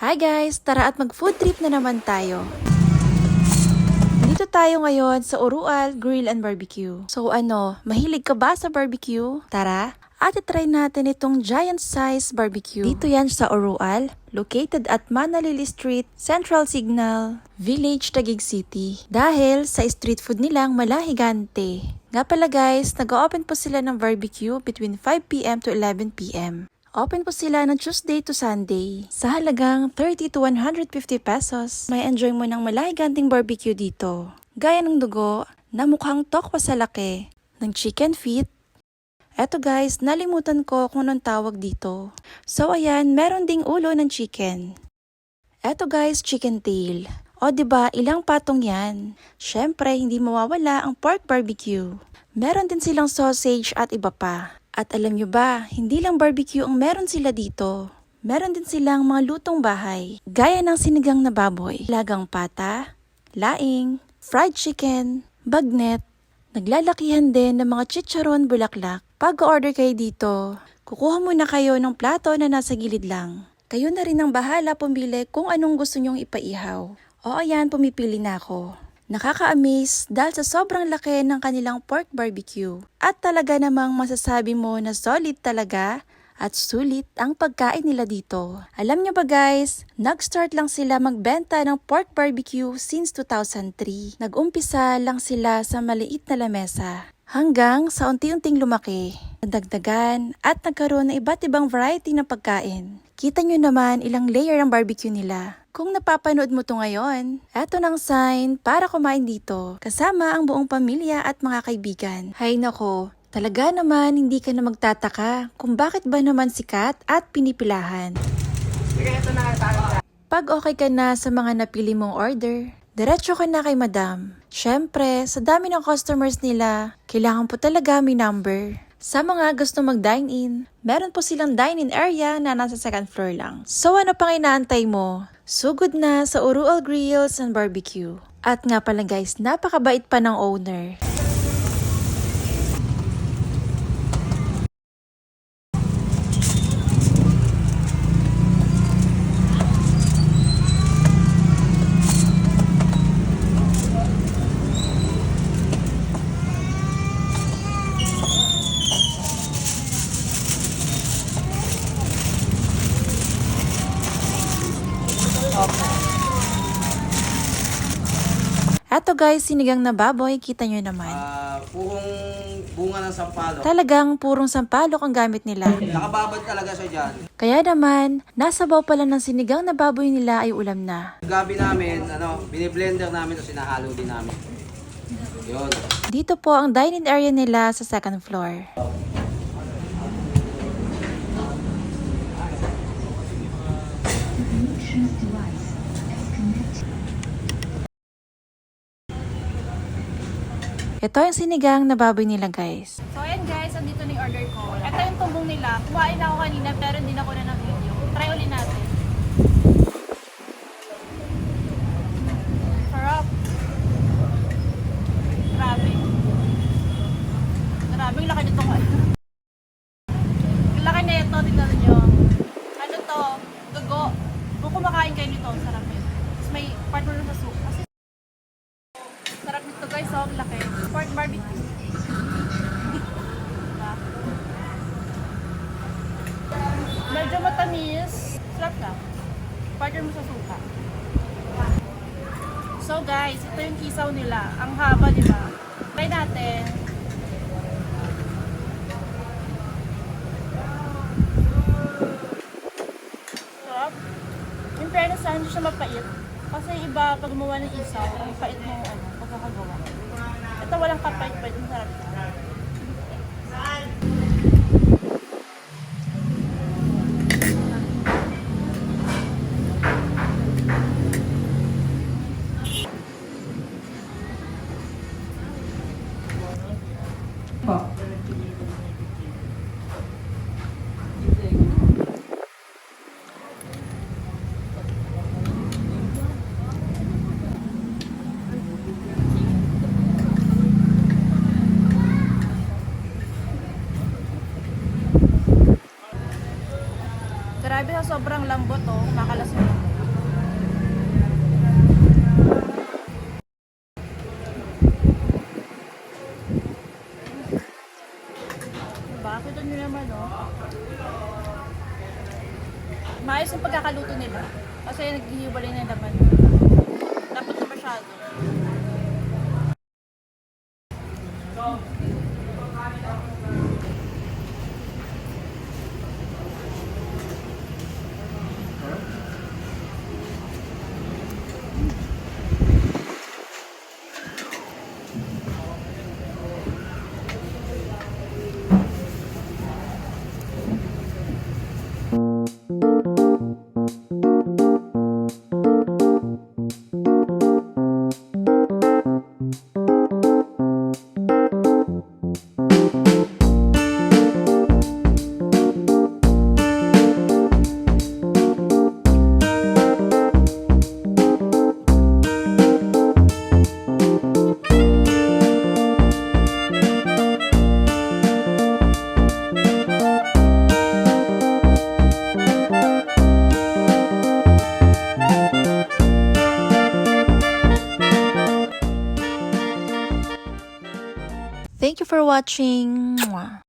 Hi guys! Tara at mag-food trip na naman tayo. Dito tayo ngayon sa Urual Grill and Barbecue. So mahilig ka ba sa barbecue? Tara! At try natin itong giant size barbecue. Dito yan sa Urual, located at Manalili Street, Central Signal, Village, Taguig City. Dahil sa street food nilang malahigante. Nga pala guys, nag-open po sila ng barbecue between 5 p.m. to 11 p.m. Open po sila ng Tuesday to Sunday. Sa halagang 30 to 150 pesos, may enjoy mo ng malahiganting barbecue dito. Gaya ng dugo na mukhang tokwa sa laki, ng chicken feet. Eto guys, nalimutan ko kung anong tawag dito. So ayan, meron ding ulo ng chicken. Eto guys, chicken tail. O diba, ilang patong yan. Syempre, hindi mawawala ang pork barbecue. Meron din silang sausage at iba pa. At alam nyo ba, hindi lang barbecue ang meron sila dito. Meron din silang mga lutong bahay. Gaya ng sinigang na baboy, lagang pata, laing, fried chicken, bagnet. Naglalakihan din ng mga chicharon bulaklak. Pag order kayo dito, kukuha muna kayo ng plato na nasa gilid lang. Kayo na rin ang bahala pumili kung anong gusto nyong ipaihaw. O ayan, pumipili na ako. Nakaka-amaze dahil sa sobrang laki ng kanilang pork barbecue. At talaga namang masasabi mo na solid talaga at sulit ang pagkain nila dito. Alam nyo ba guys, nag-start lang sila magbenta ng pork barbecue since 2003. Nag-umpisa lang sila sa maliit na lamesa. Hanggang sa unti-unting lumaki, nadagdagan at nagkaroon ng iba't ibang variety ng pagkain. Kita nyo naman ilang layer ang barbecue nila. Kung napapanood mo to ngayon, eto ng sign para kumain dito, kasama ang buong pamilya at mga kaibigan. Hay nako, talaga naman hindi ka na magtataka kung bakit ba naman sikat at pinipilahan. Pag okay ka na sa mga napili mong order, diretso ka na kay madam. Syempre, sa dami ng customers nila, kailangan po talaga may number. Sa mga gusto mag-dine-in, meron po silang dine-in area na nasa second floor lang. So ano pang inaantay mo? Sugod na sa Urual Grills and Barbecue. At nga pala guys, napakabait pa ng owner. Eto guys, sinigang na baboy, kita nyo naman. Purong bunga ng sampalok. Talagang purong sampalok ang gamit nila. Nakababad talaga siya dyan. Kaya naman, nasa baw pala ng sinigang na baboy nila ay ulam na. Yung gabi namin, biniblender namin o sinahalo din namin. Yun. Dito po ang dining area nila sa second floor. Ito yung sinigang na baboy nila guys. So ayan guys, andito na yung order ko. Ito yung tumbong nila. Kumain ako kanina pero hindi na ko na ng video. Try ulit natin. Sarap. Grabe. Grabe yung laki nito ko. Yung laki na ito, tignan nyo. Ano to? Dugo. Kung kumakain kayo nito, sarap yun. Tapos may part mo sa soup. Kasi sarap nito guys, so ang laki. Pork barbecue. Diba? Medyo matamis. Sarap na. Partner mo sa suka. So guys, ito yung kisaw nila. Ang haba, diba? Try natin. Sarap. Yung fairness sa hindi siya mapait. Kasi iba, pag gumawa ng isaw, ang pait mo pagkakagawa. Ito walang kapait-pait, masarap siya. Grabe sa sobrang lambot, oh. Makalasong. Kita nyo naman, oh. Maayos yung pagkakaluto nila. Kasi naghihiwalay na naman. Dapat na masyado. Thank you for watching. Mwah.